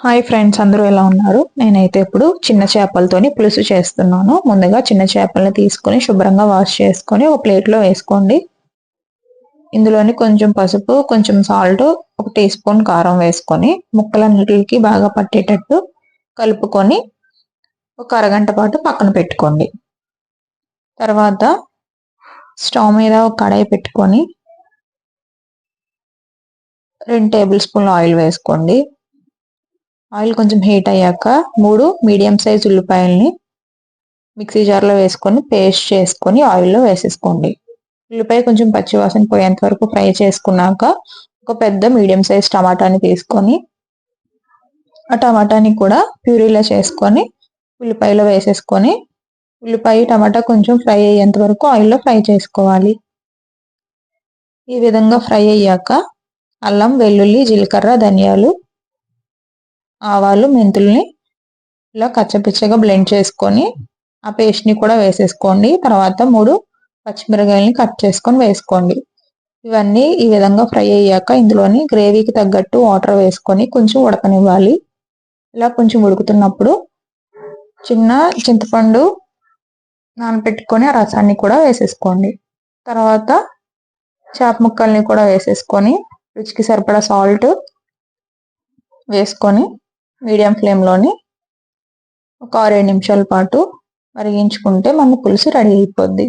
Hi friends, అందరూ ఎలా ఉన్నారు? నేనైతే ఇప్పుడు చిన్న చేపలతోని పులుసు చేస్తున్నాను. ముందుగా చిన్న చేపల్ని తీసుకొని శుభ్రంగా వాష్ చేసుకొని ఒక ప్లేట్లో వేసుకోండి. ఇందులోని కొంచెం పసుపు, కొంచెం సాల్ట్, 1 టీ స్పూన్ కారం వేసుకొని ముక్కలన్నిటికి బాగా పట్టేటట్టు కలుపుకొని ఒక అరగంట పాటు పక్కన పెట్టుకోండి. తర్వాత స్టవ్ మీద ఒక కడాయి పెట్టుకొని 2 టేబుల్ స్పూన్ల ఆయిల్ వేసుకోండి. ఆయిల్ కొంచెం హీట్ అయ్యాక 3 మీడియం సైజ్ ఉల్లిపాయల్ని మిక్సీ జార్లో వేసుకొని పేస్ట్ చేసుకొని ఆయిల్లో వేసేసుకోండి. ఉల్లిపాయ కొంచెం పచ్చివాసన పోయేంత వరకు ఫ్రై చేసుకున్నాక ఒక పెద్ద మీడియం సైజ్ టమాటాని తీసుకొని ఆ టమాటాని కూడా ప్యూరీలో చేసుకొని ఉల్లిపాయలో వేసేసుకొని ఉల్లిపాయ టమాటా కొంచెం ఫ్రై అయ్యేంత వరకు ఆయిల్లో ఫ్రై చేసుకోవాలి. ఈ విధంగా ఫ్రై అయ్యాక అల్లం, వెల్లుల్లి, జీలకర్ర, ధనియాలు, ఆవాలు, మెంతుల్ని ఇలా కచ్చపిచ్చగా బ్లెండ్ చేసుకొని ఆ పేస్ట్ని కూడా వేసేసుకోండి. తర్వాత 3 పచ్చిమిరకాయలని కట్ చేసుకొని వేసుకోండి. ఇవన్నీ ఈ విధంగా ఫ్రై అయ్యాక ఇందులోని గ్రేవీకి తగ్గట్టు వాటర్ వేసుకొని కొంచెం ఉడకనివ్వాలి. ఇలా కొంచెం ఉడుకుతున్నప్పుడు చిన్న చింతపండు నానబెట్టుకొని ఆ రసాన్ని కూడా వేసేసుకోండి. తర్వాత చేప ముక్కల్ని కూడా వేసేసుకొని రుచికి సరిపడా సాల్ట్ వేసుకొని మీడియం ఫ్లేమ్లోని ఒక 6-7 నిమిషాల పాటు మరిగించుకుంటే మన పులుసు రెడీ అయిపోద్ది.